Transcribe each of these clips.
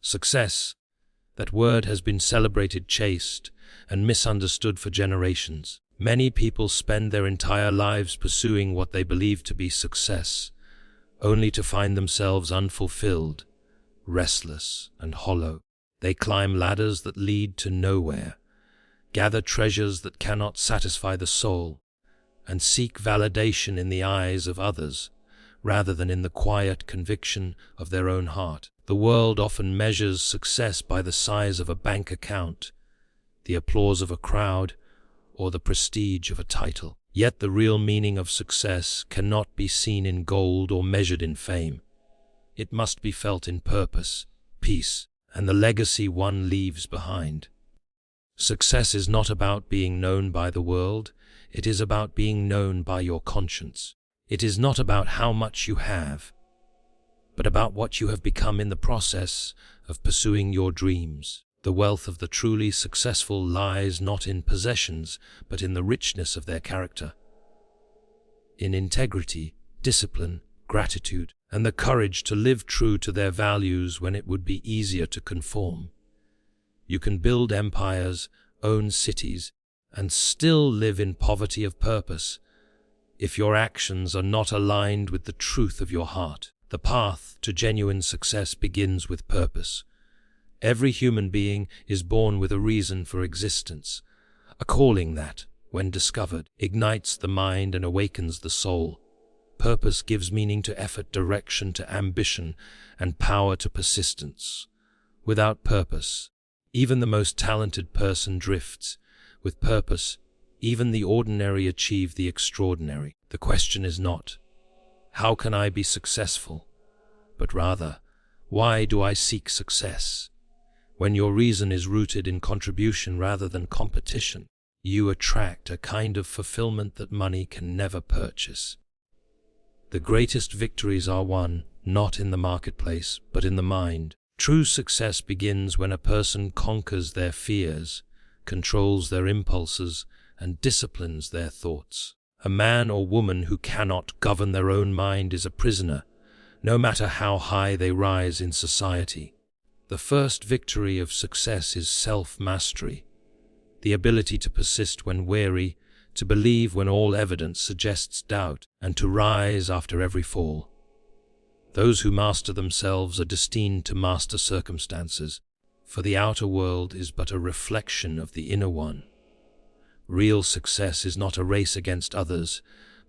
Success, that word has been celebrated, chased, and misunderstood for generations. Many people spend their entire lives pursuing what they believe to be success, only to find themselves unfulfilled, restless, and hollow. They climb ladders that lead to nowhere, gather treasures that cannot satisfy the soul, and seek validation in the eyes of others, rather than in the quiet conviction of their own heart. The world often measures success by the size of a bank account, the applause of a crowd, or the prestige of a title. Yet the real meaning of success cannot be seen in gold or measured in fame. It must be felt in purpose, peace, and the legacy one leaves behind. Success is not about being known by the world, it is about being known by your conscience. It is not about how much you have, but about what you have become in the process of pursuing your dreams. The wealth of the truly successful lies not in possessions, but in the richness of their character, in integrity, discipline, gratitude, and the courage to live true to their values when it would be easier to conform. You can build empires, own cities, and still live in poverty of purpose if your actions are not aligned with the truth of your heart. The path to genuine success begins with purpose. Every human being is born with a reason for existence, a calling that, when discovered, ignites the mind and awakens the soul. Purpose gives meaning to effort, direction to ambition, and power to persistence. Without purpose, even the most talented person drifts. With purpose, even the ordinary achieve the extraordinary. The question is not, how can I be successful? But rather, why do I seek success? When your reason is rooted in contribution rather than competition, you attract a kind of fulfillment that money can never purchase. The greatest victories are won not in the marketplace, but in the mind. True success begins when a person conquers their fears, controls their impulses, and disciplines their thoughts. A man or woman who cannot govern their own mind is a prisoner, no matter how high they rise in society. The first victory of success is self-mastery, the ability to persist when weary, to believe when all evidence suggests doubt, and to rise after every fall. Those who master themselves are destined to master circumstances, for the outer world is but a reflection of the inner one. Real success is not a race against others,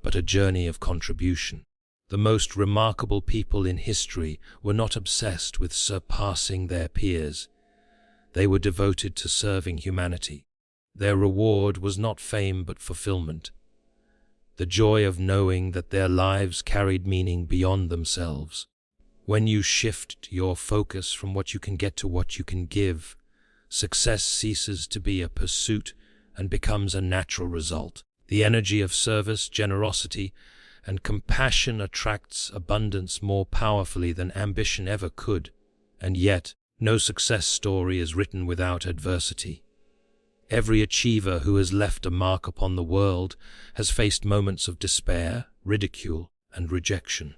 but a journey of contribution. The most remarkable people in history were not obsessed with surpassing their peers. They were devoted to serving humanity. Their reward was not fame but fulfillment, the joy of knowing that their lives carried meaning beyond themselves. When you shift your focus from what you can get to what you can give, success ceases to be a pursuit and becomes a natural result. The energy of service, generosity, and compassion attracts abundance more powerfully than ambition ever could. And yet, no success story is written without adversity. Every achiever who has left a mark upon the world has faced moments of despair, ridicule, and rejection.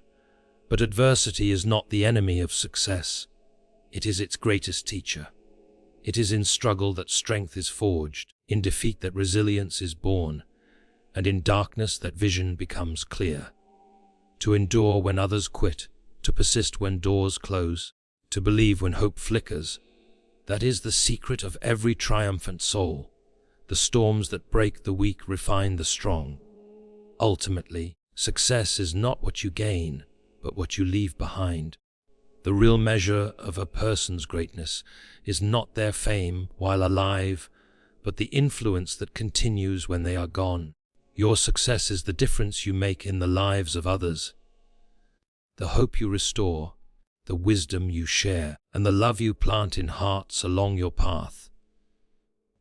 But adversity is not the enemy of success. It is its greatest teacher. It is in struggle that strength is forged, in defeat that resilience is born, and in darkness that vision becomes clear. To endure when others quit, to persist when doors close, to believe when hope flickers, that is the secret of every triumphant soul. The storms that break the weak refine the strong. Ultimately, success is not what you gain, but what you leave behind. The real measure of a person's greatness is not their fame while alive, but the influence that continues when they are gone. Your success is the difference you make in the lives of others, the hope you restore, the wisdom you share, and the love you plant in hearts along your path.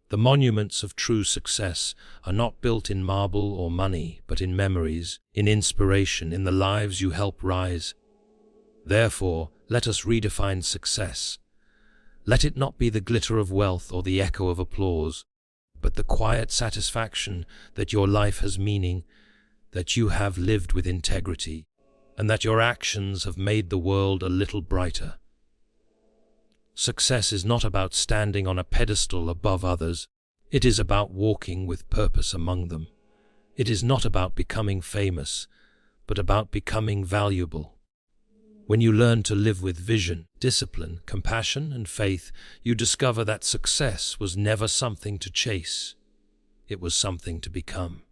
The monuments of true success are not built in marble or money, but in memories, in inspiration, in the lives you help rise. Therefore, let us redefine success. Let it not be the glitter of wealth or the echo of applause, but the quiet satisfaction that your life has meaning, that you have lived with integrity, and that your actions have made the world a little brighter. Success is not about standing on a pedestal above others. It is about walking with purpose among them. It is not about becoming famous, but about becoming valuable. When you learn to live with vision, discipline, compassion, and faith, you discover that success was never something to chase. It was something to become.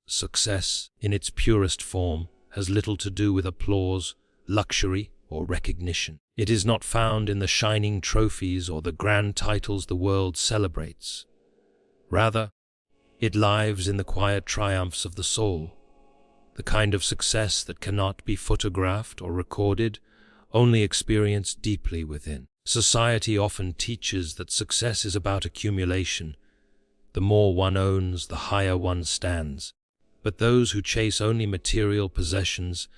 Success, in its purest form, has little to do with applause, luxury, or recognition. It is not found in the shining trophies or the grand titles the world celebrates. Rather, it lives in the quiet triumphs of the soul, the kind of success that cannot be photographed or recorded, only experienced deeply within. Society often teaches that success is about accumulation. The more one owns, the higher one stands. But those who chase only material possessions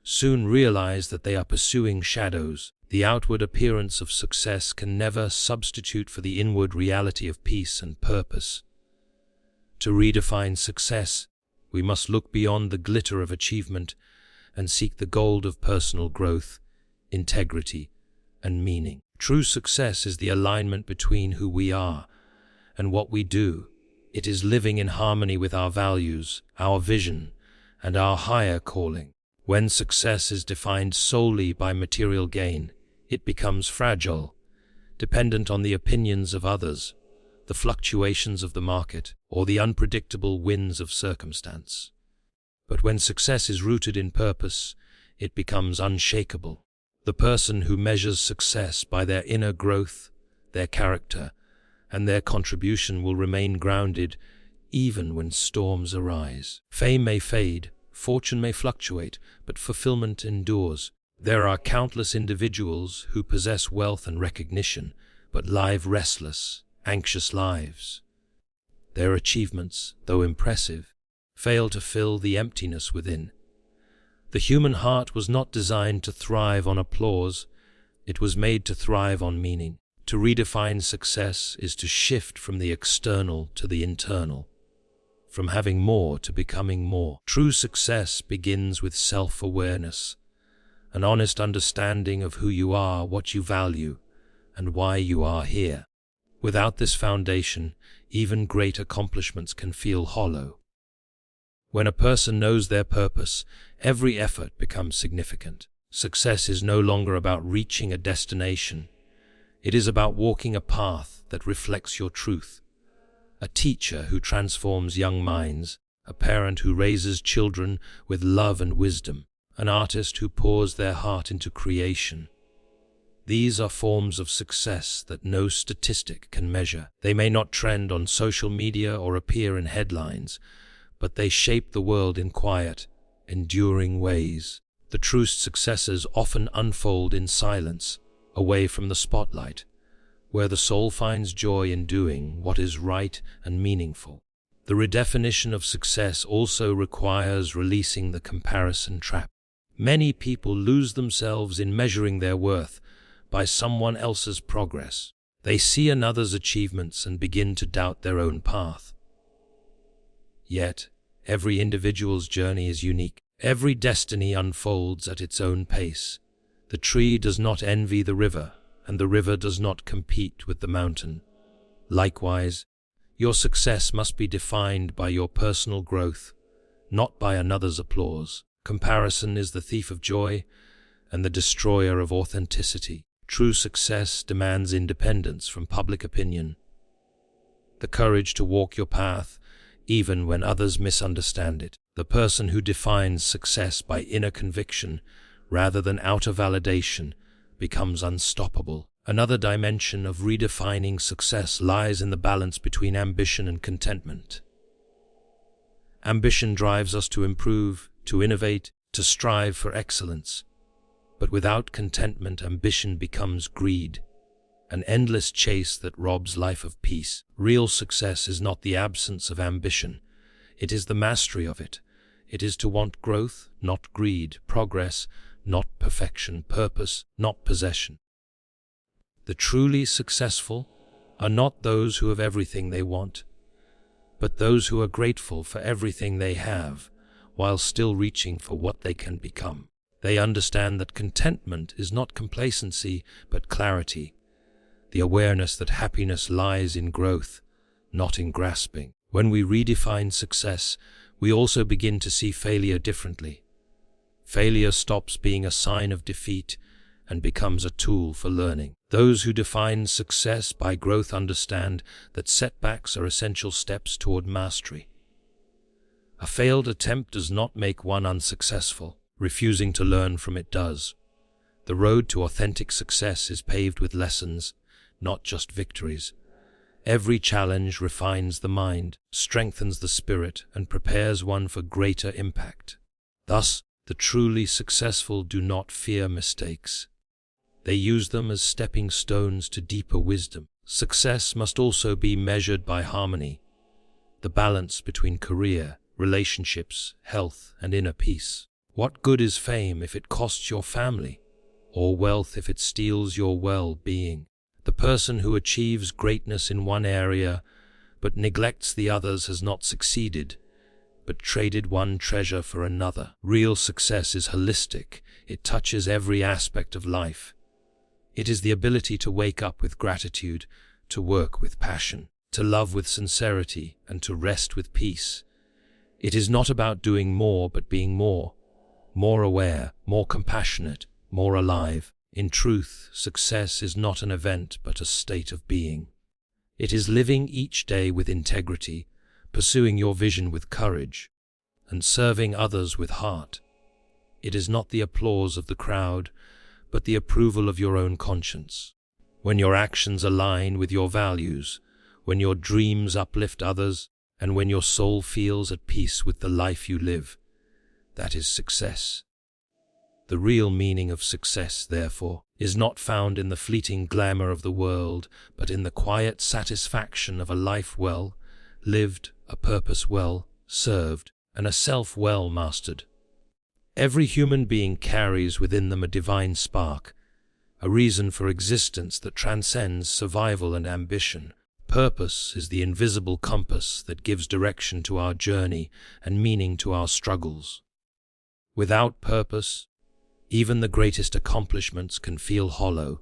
soon realize that they are pursuing shadows. The outward appearance of success can never substitute for the inward reality of peace and purpose. To redefine success, we must look beyond the glitter of achievement and seek the gold of personal growth, integrity, and meaning. True success is the alignment between who we are and what we do. It is living in harmony with our values, our vision, and our higher calling. When success is defined solely by material gain, it becomes fragile, dependent on the opinions of others, the fluctuations of the market, or the unpredictable winds of circumstance. But when success is rooted in purpose, it becomes unshakable. The person who measures success by their inner growth, their character, and their contribution will remain grounded even when storms arise. Fame may fade, fortune may fluctuate, but fulfillment endures. There are countless individuals who possess wealth and recognition, but live restless, anxious lives. Their achievements, though impressive, fail to fill the emptiness within. The human heart was not designed to thrive on applause, it was made to thrive on meaning. To redefine success is to shift from the external to the internal, from having more to becoming more. True success begins with self-awareness, an honest understanding of who you are, what you value, and why you are here. Without this foundation, even great accomplishments can feel hollow. When a person knows their purpose, every effort becomes significant. Success is no longer about reaching a destination. It is about walking a path that reflects your truth. A teacher who transforms young minds, a parent who raises children with love and wisdom, an artist who pours their heart into creation. These are forms of success that no statistic can measure. They may not trend on social media or appear in headlines, but they shape the world in quiet, enduring ways. The truest successes often unfold in silence, away from the spotlight, where the soul finds joy in doing what is right and meaningful. The redefinition of success also requires releasing the comparison trap. Many people lose themselves in measuring their worth by someone else's progress. They see another's achievements and begin to doubt their own path. Yet, every individual's journey is unique. Every destiny unfolds at its own pace. The tree does not envy the river, and the river does not compete with the mountain. Likewise, your success must be defined by your personal growth, not by another's applause. Comparison is the thief of joy and the destroyer of authenticity. True success demands independence from public opinion, the courage to walk your path even when others misunderstand it. The person who defines success by inner conviction rather than outer validation becomes unstoppable. Another dimension of redefining success lies in the balance between ambition and contentment. Ambition drives us to improve, to innovate, to strive for excellence. But without contentment, ambition becomes greed, an endless chase that robs life of peace. Real success is not the absence of ambition, it is the mastery of it. It is to want growth, not greed, progress, not perfection, purpose, not possession. The truly successful are not those who have everything they want, but those who are grateful for everything they have, while still reaching for what they can become. They understand that contentment is not complacency, but clarity, the awareness that happiness lies in growth, not in grasping. When we redefine success, we also begin to see failure differently. Failure stops being a sign of defeat and becomes a tool for learning. Those who define success by growth understand that setbacks are essential steps toward mastery. A failed attempt does not make one unsuccessful. Refusing to learn from it does. The road to authentic success is paved with lessons, not just victories. Every challenge refines the mind, strengthens the spirit, and prepares one for greater impact. Thus, the truly successful do not fear mistakes. They use them as stepping stones to deeper wisdom. Success must also be measured by harmony, the balance between career, relationships, health, and inner peace. What good is fame if it costs your family, or wealth if it steals your well-being? The person who achieves greatness in one area but neglects the others has not succeeded, but traded one treasure for another. Real success is holistic. It touches every aspect of life. It is the ability to wake up with gratitude, to work with passion, to love with sincerity, and to rest with peace. It is not about doing more, but being more aware, more compassionate, more alive. In truth, success is not an event, but a state of being. It is living each day with integrity, pursuing your vision with courage, and serving others with heart. It is not the applause of the crowd, but the approval of your own conscience. When your actions align with your values, when your dreams uplift others, and when your soul feels at peace with the life you live, that is success. The real meaning of success, therefore, is not found in the fleeting glamour of the world, but in the quiet satisfaction of a life well lived, a purpose well served, and a self well mastered. Every human being carries within them a divine spark, a reason for existence that transcends survival and ambition. Purpose is the invisible compass that gives direction to our journey and meaning to our struggles. Without purpose, even the greatest accomplishments can feel hollow,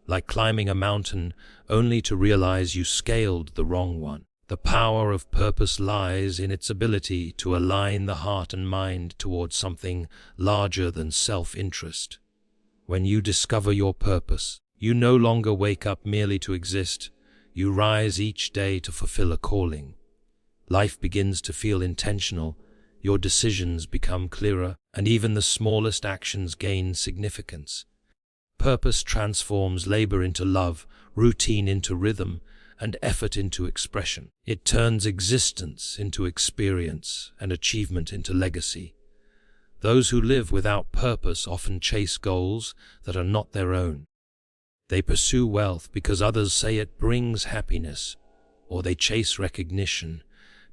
like climbing a mountain only to realize you scaled the wrong one. The power of purpose lies in its ability to align the heart and mind towards something larger than self-interest. When you discover your purpose, you no longer wake up merely to exist. You rise each day to fulfill a calling. Life begins to feel intentional. Your decisions become clearer, and even the smallest actions gain significance. Purpose transforms labor into love, routine into rhythm, and effort into expression. It turns existence into experience and achievement into legacy. Those who live without purpose often chase goals that are not their own. They pursue wealth because others say it brings happiness, or they chase recognition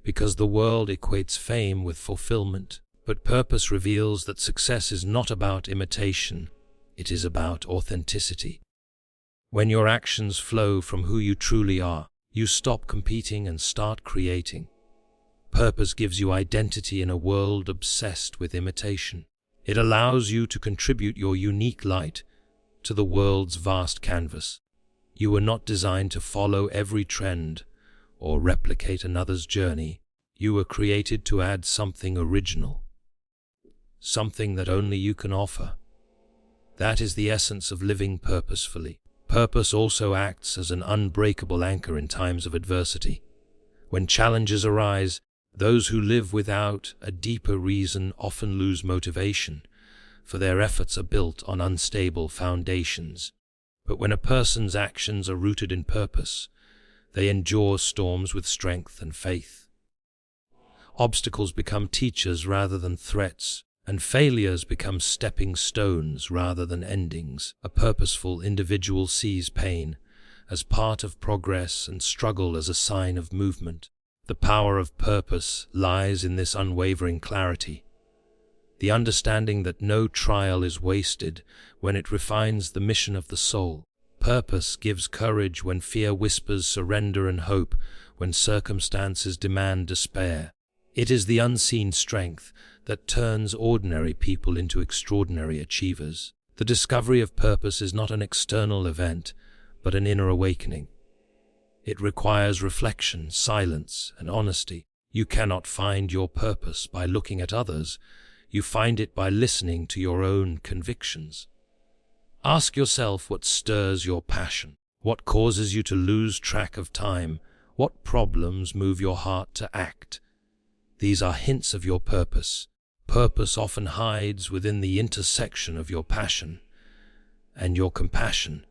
because the world equates fame with fulfillment. But purpose reveals that success is not about imitation, it is about authenticity. When your actions flow from who you truly are, you stop competing and start creating. Purpose gives you identity in a world obsessed with imitation. It allows you to contribute your unique light to the world's vast canvas. You were not designed to follow every trend or replicate another's journey. You were created to add something original, something that only you can offer. That is the essence of living purposefully. Purpose also acts as an unbreakable anchor in times of adversity. When challenges arise, those who live without a deeper reason often lose motivation, for their efforts are built on unstable foundations. But when a person's actions are rooted in purpose, they endure storms with strength and faith. Obstacles become teachers rather than threats, and failures become stepping stones rather than endings. A purposeful individual sees pain as part of progress and struggle as a sign of movement. The power of purpose lies in this unwavering clarity, the understanding that no trial is wasted when it refines the mission of the soul. Purpose gives courage when fear whispers surrender and hope when circumstances demand despair. It is the unseen strength that turns ordinary people into extraordinary achievers. The discovery of purpose is not an external event, but an inner awakening. It requires reflection, silence, and honesty. You cannot find your purpose by looking at others. You find it by listening to your own convictions. Ask yourself what stirs your passion, what causes you to lose track of time, what problems move your heart to act. These are hints of your purpose. Purpose often hides within the intersection of your passion and your compassion,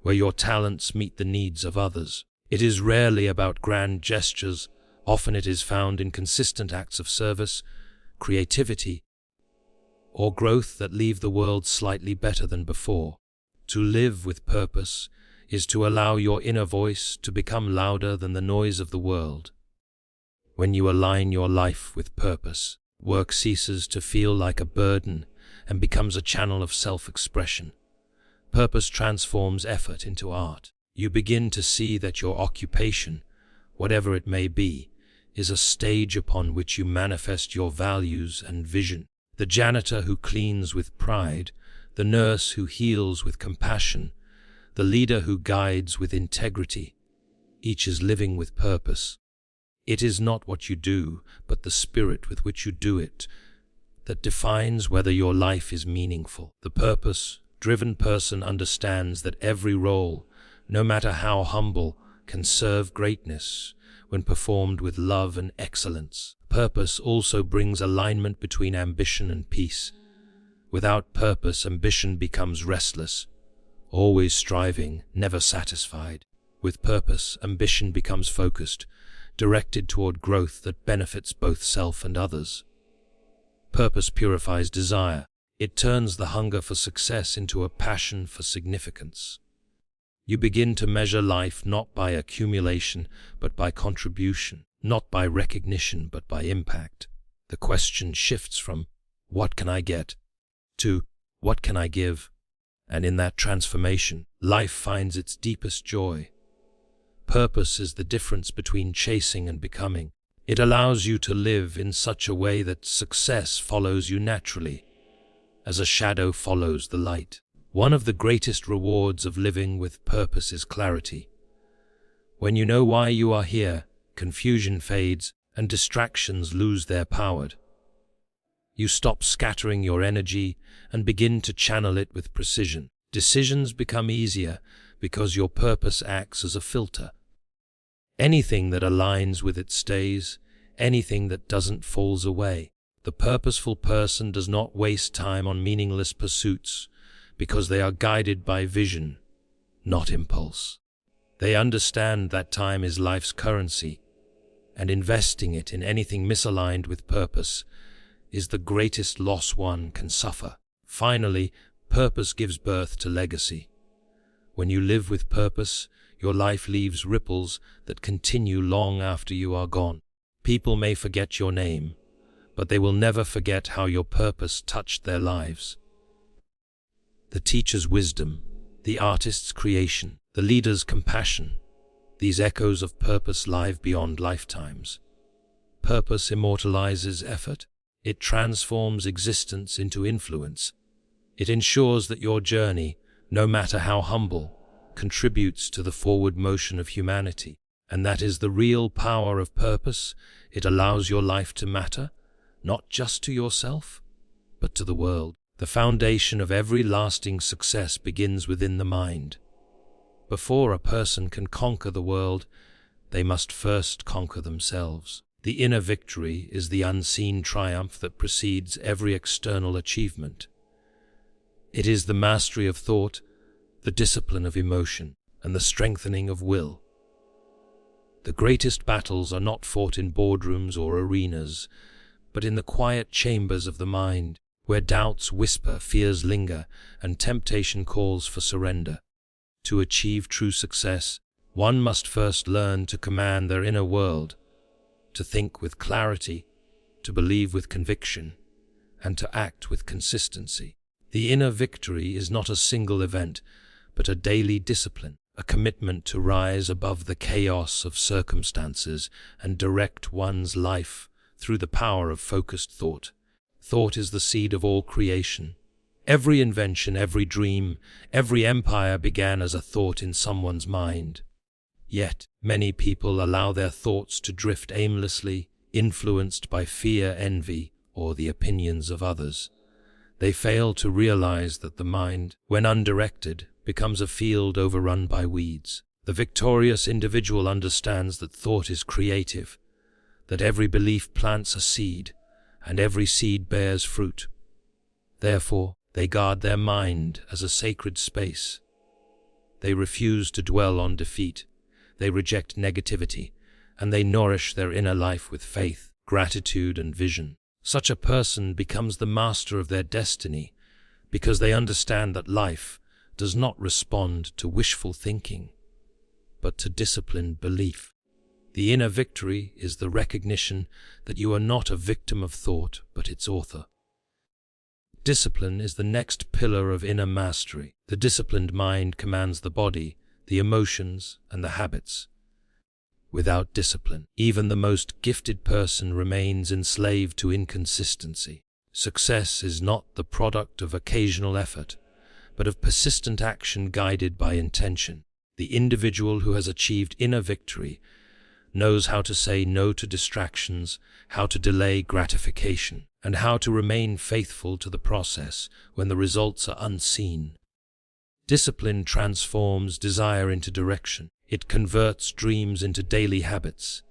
where your talents meet the needs of others. It is rarely about grand gestures. Often it is found in consistent acts of service, creativity, or growth that leave the world slightly better than before. To live with purpose is to allow your inner voice to become louder than the noise of the world. When you align your life with purpose, work ceases to feel like a burden and becomes a channel of self-expression. Purpose transforms effort into art. You begin to see that your occupation, whatever it may be, is a stage upon which you manifest your values and vision. The janitor who cleans with pride, the nurse who heals with compassion, the leader who guides with integrity. Each is living with purpose. It is not what you do, but the spirit with which you do it, that defines whether your life is meaningful. The purpose-driven person understands that every role, no matter how humble, can serve greatness when performed with love and excellence. Purpose also brings alignment between ambition and peace. Without purpose, ambition becomes restless, always striving, never satisfied. With purpose, ambition becomes focused, directed toward growth that benefits both self and others. Purpose purifies desire. It turns the hunger for success into a passion for significance. You begin to measure life not by accumulation, but by contribution, not by recognition, but by impact. The question shifts from, what can I get, to, what can I give? And in that transformation, life finds its deepest joy. Purpose is the difference between chasing and becoming. It allows you to live in such a way that success follows you naturally, as a shadow follows the light. One of the greatest rewards of living with purpose is clarity. When you know why you are here, confusion fades and distractions lose their power. You stop scattering your energy and begin to channel it with precision. Decisions become easier because your purpose acts as a filter. Anything that aligns with it stays, anything that doesn't falls away. The purposeful person does not waste time on meaningless pursuits, because they are guided by vision, not impulse. They understand that time is life's currency, and investing it in anything misaligned with purpose is the greatest loss one can suffer. Finally, purpose gives birth to legacy. When you live with purpose, your life leaves ripples that continue long after you are gone. People may forget your name, but they will never forget how your purpose touched their lives. The teacher's wisdom, the artist's creation, the leader's compassion, these echoes of purpose live beyond lifetimes. Purpose immortalizes effort. It transforms existence into influence. It ensures that your journey, no matter how humble, contributes to the forward motion of humanity. And that is the real power of purpose. It allows your life to matter, not just to yourself, but to the world. The foundation of every lasting success begins within the mind. Before a person can conquer the world, they must first conquer themselves. The inner victory is the unseen triumph that precedes every external achievement. It is the mastery of thought, the discipline of emotion, and the strengthening of will. The greatest battles are not fought in boardrooms or arenas, but in the quiet chambers of the mind, where doubts whisper, fears linger, and temptation calls for surrender. To achieve true success, one must first learn to command their inner world, to think with clarity, to believe with conviction, and to act with consistency. The inner victory is not a single event, but a daily discipline, a commitment to rise above the chaos of circumstances and direct one's life through the power of focused thought. Thought is the seed of all creation. Every invention, every dream, every empire began as a thought in someone's mind. Yet, many people allow their thoughts to drift aimlessly, influenced by fear, envy, or the opinions of others. They fail to realize that the mind, when undirected, becomes a field overrun by weeds. The victorious individual understands that thought is creative, that every belief plants a seed, and every seed bears fruit. Therefore, they guard their mind as a sacred space. They refuse to dwell on defeat. They reject negativity, and they nourish their inner life with faith, gratitude, and vision. Such a person becomes the master of their destiny because they understand that life does not respond to wishful thinking, but to disciplined belief. The inner victory is the recognition that you are not a victim of thought, but its author. Discipline is the next pillar of inner mastery. The disciplined mind commands the body, the emotions, and the habits. Without discipline, even the most gifted person remains enslaved to inconsistency. Success is not the product of occasional effort, but of persistent action guided by intention. The individual who has achieved inner victory knows how to say no to distractions, how to delay gratification, and how to remain faithful to the process when the results are unseen. Discipline transforms desire into direction. It converts dreams into daily habits.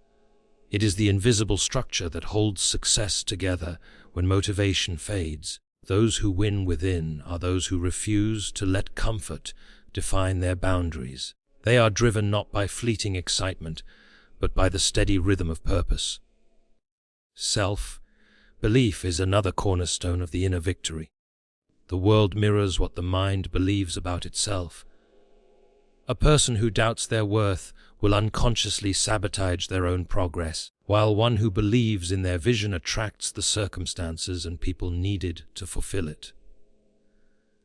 It is the invisible structure that holds success together when motivation fades. Those who win within are those who refuse to let comfort define their boundaries. They are driven not by fleeting excitement, but by the steady rhythm of purpose. Self-belief is another cornerstone of the inner victory. The world mirrors what the mind believes about itself. A person who doubts their worth will unconsciously sabotage their own progress, while one who believes in their vision attracts the circumstances and people needed to fulfill it.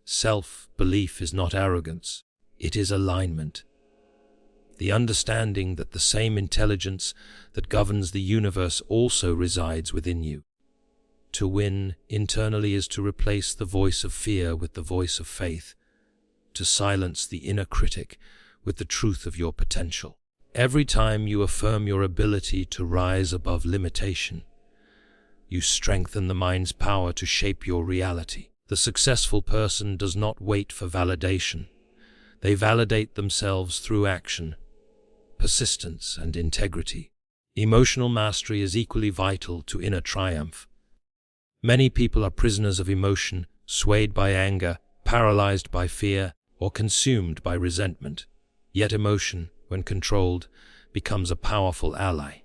Self-belief is not arrogance, it is alignment. The understanding that the same intelligence that governs the universe also resides within you. To win internally is to replace the voice of fear with the voice of faith, to silence the inner critic with the truth of your potential. Every time you affirm your ability to rise above limitation, you strengthen the mind's power to shape your reality. The successful person does not wait for validation. They validate themselves through action, persistence, and integrity. Emotional mastery is equally vital to inner triumph. Many people are prisoners of emotion, swayed by anger, paralyzed by fear, or consumed by resentment. Yet emotion, when controlled, becomes a powerful ally.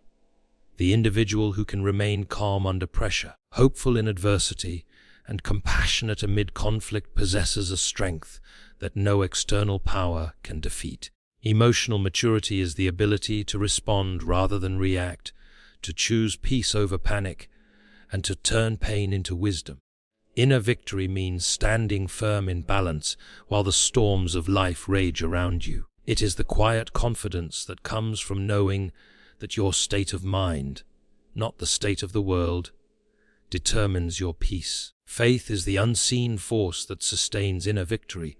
The individual who can remain calm under pressure, hopeful in adversity, and compassionate amid conflict possesses a strength that no external power can defeat. Emotional maturity is the ability to respond rather than react, to choose peace over panic, and to turn pain into wisdom. Inner victory means standing firm in balance while the storms of life rage around you. It is the quiet confidence that comes from knowing that your state of mind, not the state of the world, determines your peace. Faith is the unseen force that sustains inner victory.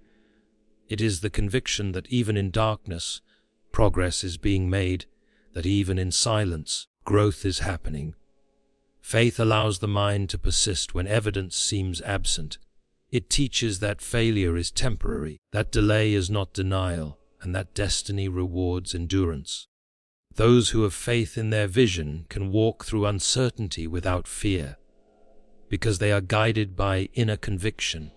It is the conviction that even in darkness, progress is being made, that even in silence, growth is happening. Faith allows the mind to persist when evidence seems absent. It teaches that failure is temporary, that delay is not denial, and that destiny rewards endurance. Those who have faith in their vision can walk through uncertainty without fear, because they are guided by inner conviction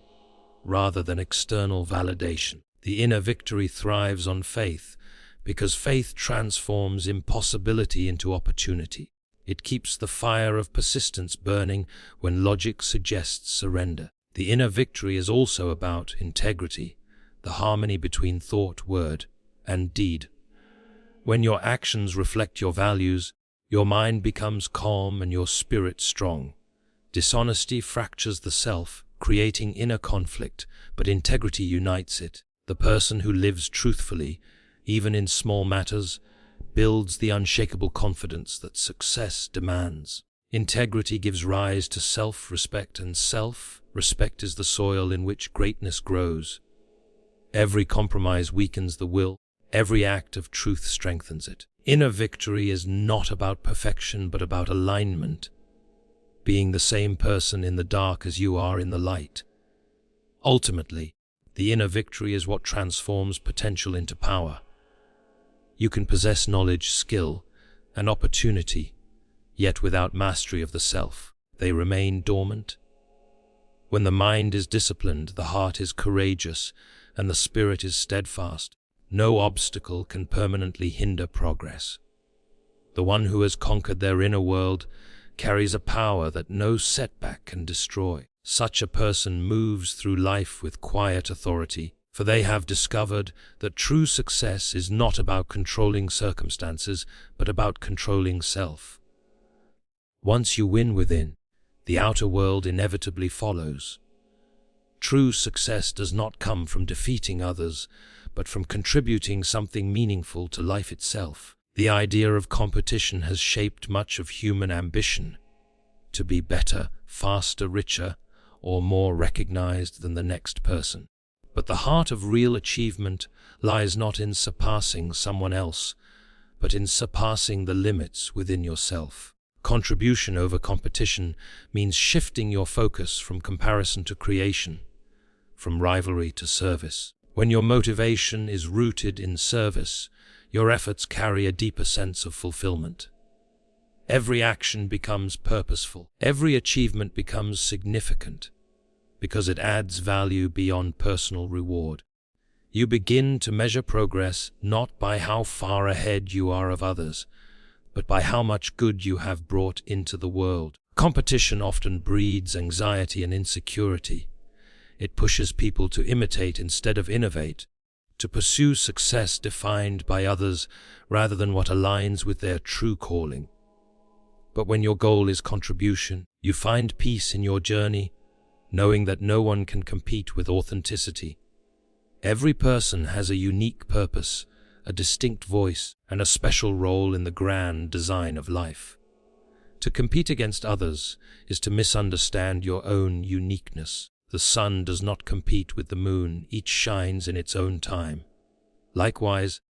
rather than external validation. The inner victory thrives on faith because faith transforms impossibility into opportunity. It keeps the fire of persistence burning when logic suggests surrender. The inner victory is also about integrity, the harmony between thought, word, and deed. When your actions reflect your values, your mind becomes calm and your spirit strong. Dishonesty fractures the self, creating inner conflict, but integrity unites it. The person who lives truthfully, even in small matters, builds the unshakable confidence that success demands. Integrity gives rise to self-respect, and self-respect Respect is the soil in which greatness grows. Every compromise weakens the will. Every act of truth strengthens it. Inner victory is not about perfection, but about alignment, being the same person in the dark as you are in the light. Ultimately, the inner victory is what transforms potential into power. You can possess knowledge, skill, and opportunity, yet without mastery of the self, they remain dormant. When the mind is disciplined, the heart is courageous, and the spirit is steadfast, no obstacle can permanently hinder progress. The one who has conquered their inner world carries a power that no setback can destroy. Such a person moves through life with quiet authority, for they have discovered that true success is not about controlling circumstances, but about controlling self. Once you win within, the outer world inevitably follows. True success does not come from defeating others, but from contributing something meaningful to life itself. The idea of competition has shaped much of human ambition, to be better, faster, richer, or more recognized than the next person. But the heart of real achievement lies not in surpassing someone else, but in surpassing the limits within yourself. Contribution over competition means shifting your focus from comparison to creation, from rivalry to service. When your motivation is rooted in service, your efforts carry a deeper sense of fulfillment. Every action becomes purposeful. Every achievement becomes significant, because it adds value beyond personal reward. You begin to measure progress not by how far ahead you are of others, but by how much good you have brought into the world. Competition often breeds anxiety and insecurity. It pushes people to imitate instead of innovate, to pursue success defined by others rather than what aligns with their true calling. But when your goal is contribution, you find peace in your journey, knowing that no one can compete with authenticity. Every person has a unique purpose, a distinct voice, and a special role in the grand design of life. To compete against others is to misunderstand your own uniqueness. The sun does not compete with the moon, each shines in its own time. Likewise,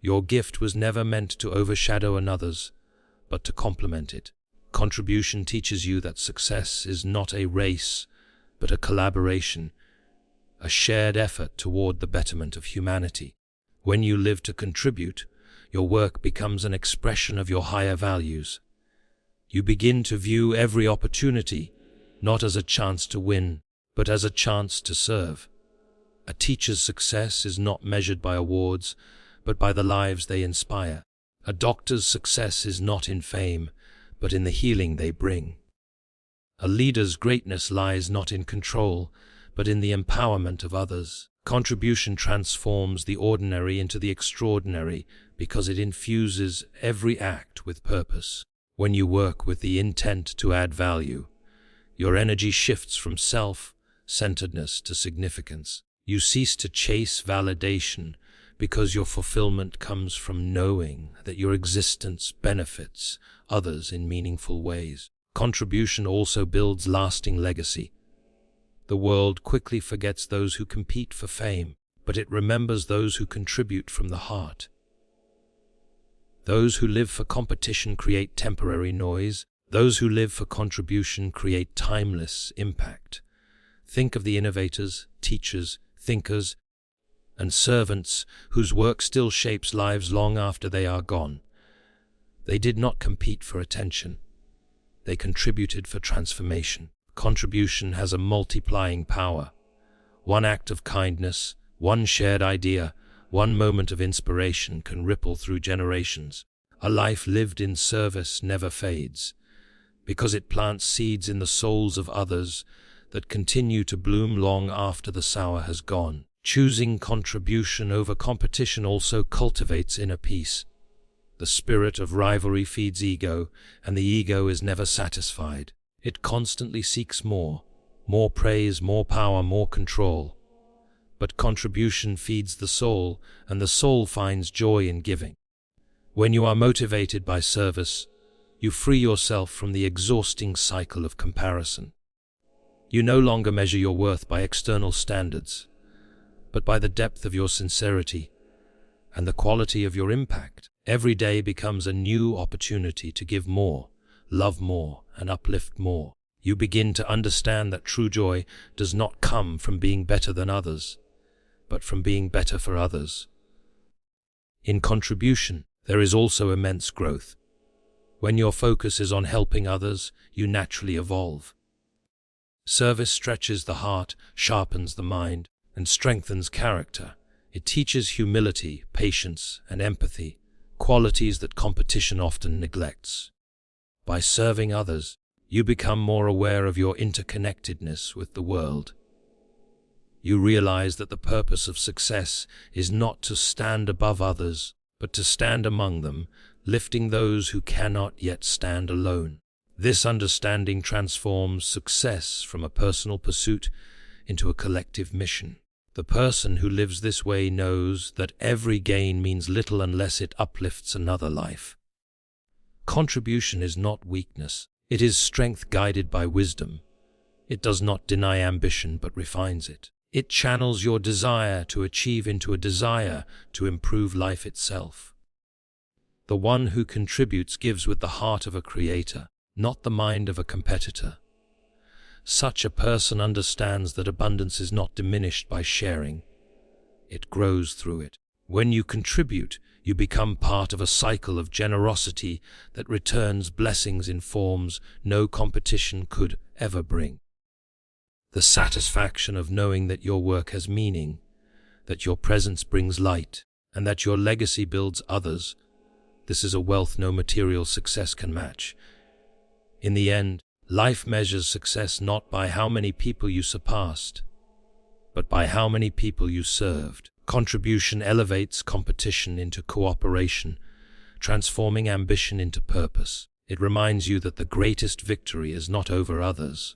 your gift was never meant to overshadow another's, but to complement it. Contribution teaches you that success is not a race, but a collaboration, a shared effort toward the betterment of humanity. When you live to contribute, your work becomes an expression of your higher values. You begin to view every opportunity not as a chance to win, but as a chance to serve. A teacher's success is not measured by awards, but by the lives they inspire. A doctor's success is not in fame, but in the healing they bring. A leader's greatness lies not in control, but in the empowerment of others. Contribution transforms the ordinary into the extraordinary because it infuses every act with purpose. When you work with the intent to add value, your energy shifts from self-centeredness to significance. You cease to chase validation because your fulfillment comes from knowing that your existence benefits others in meaningful ways. Contribution also builds lasting legacy. The world quickly forgets those who compete for fame, but it remembers those who contribute from the heart. Those who live for competition create temporary noise. Those who live for contribution create timeless impact. Think of the innovators, teachers, thinkers, and servants whose work still shapes lives long after they are gone. They did not compete for attention. They contributed for transformation. Contribution has a multiplying power. One act of kindness, one shared idea, one moment of inspiration can ripple through generations. A life lived in service never fades, because it plants seeds in the souls of others that continue to bloom long after the sower has gone. Choosing contribution over competition also cultivates inner peace. The spirit of rivalry feeds ego, and the ego is never satisfied. It constantly seeks more praise, more power, more control. But contribution feeds the soul, and the soul finds joy in giving. When you are motivated by service, you free yourself from the exhausting cycle of comparison. You no longer measure your worth by external standards, but by the depth of your sincerity and the quality of your impact. Every day becomes a new opportunity to give more, love more, and uplift more. You begin to understand that true joy does not come from being better than others, but from being better for others. In contribution, there is also immense growth. When your focus is on helping others, you naturally evolve. Service stretches the heart, sharpens the mind, and strengthens character. It teaches humility, patience, and empathy, qualities that competition often neglects. By serving others, you become more aware of your interconnectedness with the world. You realize that the purpose of success is not to stand above others, but to stand among them, lifting those who cannot yet stand alone. This understanding transforms success from a personal pursuit into a collective mission. The person who lives this way knows that every gain means little unless it uplifts another life. Contribution is not weakness. It is strength guided by wisdom. It does not deny ambition but refines it. It channels your desire to achieve into a desire to improve life itself. The one who contributes gives with the heart of a creator, not the mind of a competitor. Such a person understands that abundance is not diminished by sharing. It grows through it. When you contribute, you become part of a cycle of generosity that returns blessings in forms no competition could ever bring. The satisfaction of knowing that your work has meaning, that your presence brings light, and that your legacy builds others, this is a wealth no material success can match. In the end, life measures success not by how many people you surpassed, but by how many people you served. Contribution elevates competition into cooperation, transforming ambition into purpose. It reminds you that the greatest victory is not over others,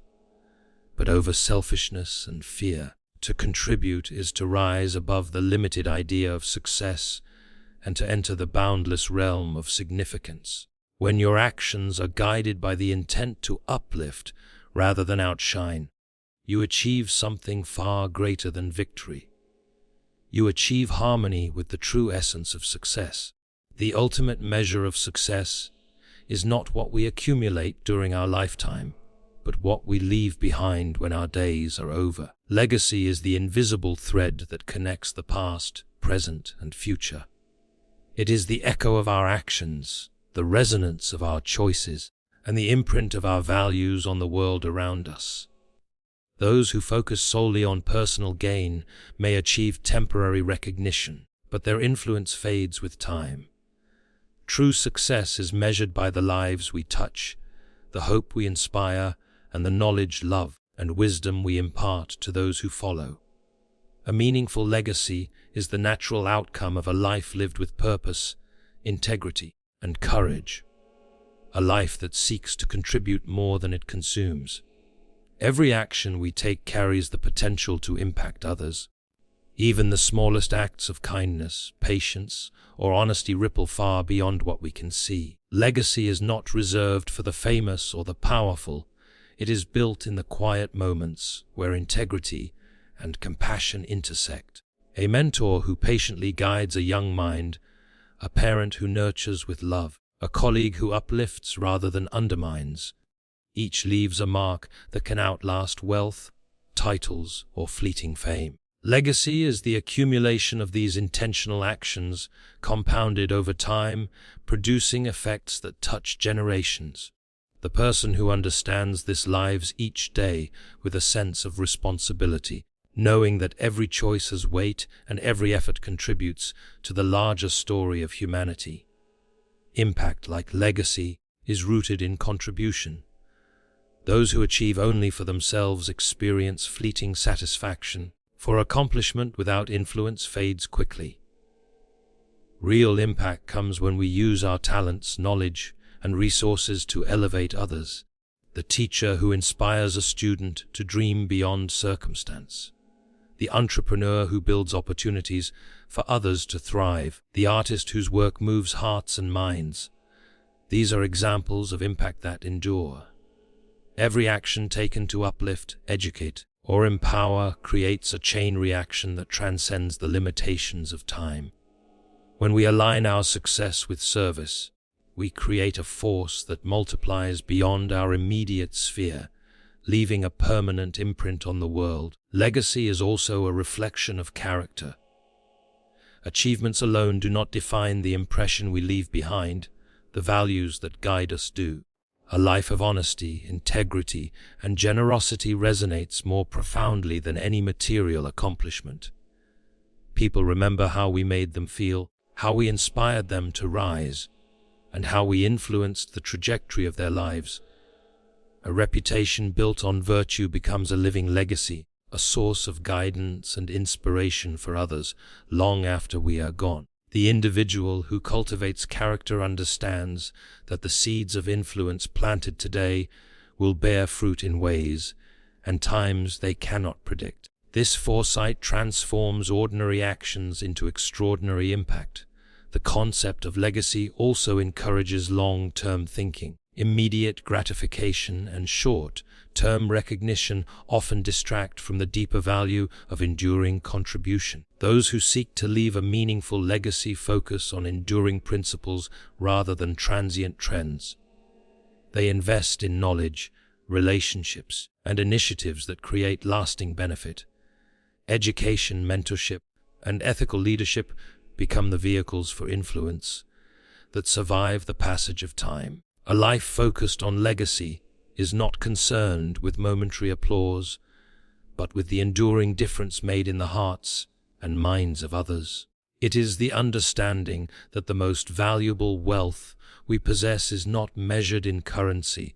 but over selfishness and fear. To contribute is to rise above the limited idea of success and to enter the boundless realm of significance. When your actions are guided by the intent to uplift rather than outshine, you achieve something far greater than victory. You achieve harmony with the true essence of success. The ultimate measure of success is not what we accumulate during our lifetime, but what we leave behind when our days are over. Legacy is the invisible thread that connects the past, present, and future. It is the echo of our actions, the resonance of our choices, and the imprint of our values on the world around us. Those who focus solely on personal gain may achieve temporary recognition, but their influence fades with time. True success is measured by the lives we touch, the hope we inspire, and the knowledge, love, and wisdom we impart to those who follow. A meaningful legacy is the natural outcome of a life lived with purpose, integrity, and courage. A life that seeks to contribute more than it consumes. Every action we take carries the potential to impact others. Even the smallest acts of kindness, patience, or honesty ripple far beyond what we can see. Legacy is not reserved for the famous or the powerful. It is built in the quiet moments where integrity and compassion intersect. A mentor who patiently guides a young mind, a parent who nurtures with love, a colleague who uplifts rather than undermines. Each leaves a mark that can outlast wealth, titles, or fleeting fame. Legacy is the accumulation of these intentional actions, compounded over time, producing effects that touch generations. The person who understands this lives each day with a sense of responsibility, knowing that every choice has weight and every effort contributes to the larger story of humanity. Impact, like legacy, is rooted in contribution. Those who achieve only for themselves experience fleeting satisfaction, for accomplishment without influence fades quickly. Real impact comes when we use our talents, knowledge, and resources to elevate others. The teacher who inspires a student to dream beyond circumstance. The entrepreneur who builds opportunities for others to thrive. The artist whose work moves hearts and minds. These are examples of impact that endure. Every action taken to uplift, educate, or empower creates a chain reaction that transcends the limitations of time. When we align our success with service, we create a force that multiplies beyond our immediate sphere, leaving a permanent imprint on the world. Legacy is also a reflection of character. Achievements alone do not define the impression we leave behind, the values that guide us do. A life of honesty, integrity, and generosity resonates more profoundly than any material accomplishment. People remember how we made them feel, how we inspired them to rise, and how we influenced the trajectory of their lives. A reputation built on virtue becomes a living legacy, a source of guidance and inspiration for others long after we are gone. The individual who cultivates character understands that the seeds of influence planted today will bear fruit in ways and times they cannot predict. This foresight transforms ordinary actions into extraordinary impact. The concept of legacy also encourages long-term thinking. Immediate gratification and short-term recognition often distract from the deeper value of enduring contribution. Those who seek to leave a meaningful legacy focus on enduring principles rather than transient trends. They invest in knowledge, relationships, and initiatives that create lasting benefit. Education, mentorship, and ethical leadership become the vehicles for influence that survive the passage of time. A life focused on legacy is not concerned with momentary applause, but with the enduring difference made in the hearts and minds of others. It is the understanding that the most valuable wealth we possess is not measured in currency,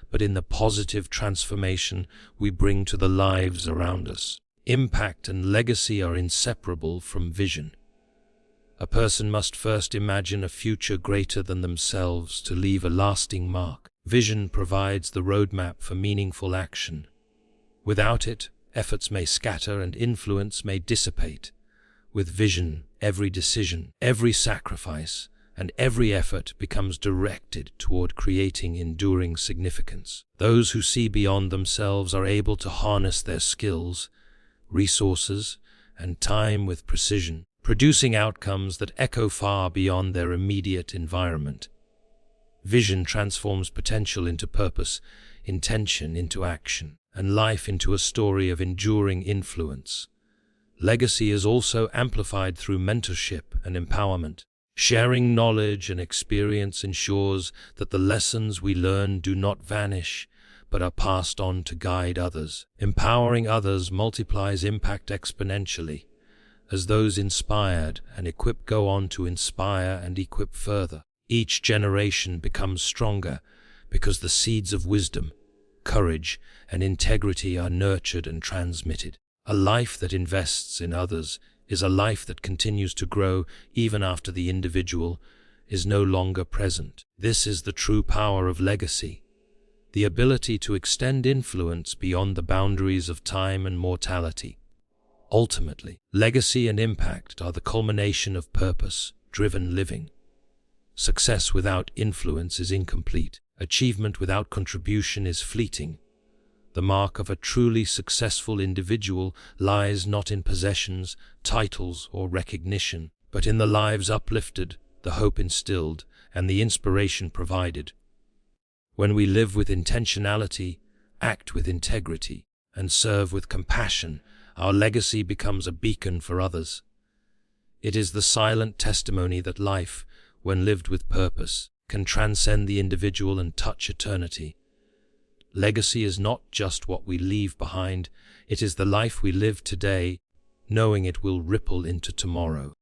but in the positive transformation we bring to the lives around us. Impact and legacy are inseparable from vision. A person must first imagine a future greater than themselves to leave a lasting mark. Vision provides the roadmap for meaningful action. Without it, efforts may scatter and influence may dissipate. With vision, every decision, every sacrifice, and every effort becomes directed toward creating enduring significance. Those who see beyond themselves are able to harness their skills, resources, and time with precision, producing outcomes that echo far beyond their immediate environment. Vision transforms potential into purpose, intention into action, and life into a story of enduring influence. Legacy is also amplified through mentorship and empowerment. Sharing knowledge and experience ensures that the lessons we learn do not vanish, but are passed on to guide others. Empowering others multiplies impact exponentially, as those inspired and equipped go on to inspire and equip further. Each generation becomes stronger because the seeds of wisdom, courage, and integrity are nurtured and transmitted. A life that invests in others is a life that continues to grow even after the individual is no longer present. This is the true power of legacy, the ability to extend influence beyond the boundaries of time and mortality. Ultimately, legacy and impact are the culmination of purpose-driven living. Success without influence is incomplete. Achievement without contribution is fleeting. The mark of a truly successful individual lies not in possessions, titles, or recognition, but in the lives uplifted, the hope instilled, and the inspiration provided. When we live with intentionality, act with integrity, and serve with compassion, our legacy becomes a beacon for others. It is the silent testimony that life, when lived with purpose, can transcend the individual and touch eternity. Legacy is not just what we leave behind, it is the life we live today, knowing it will ripple into tomorrow.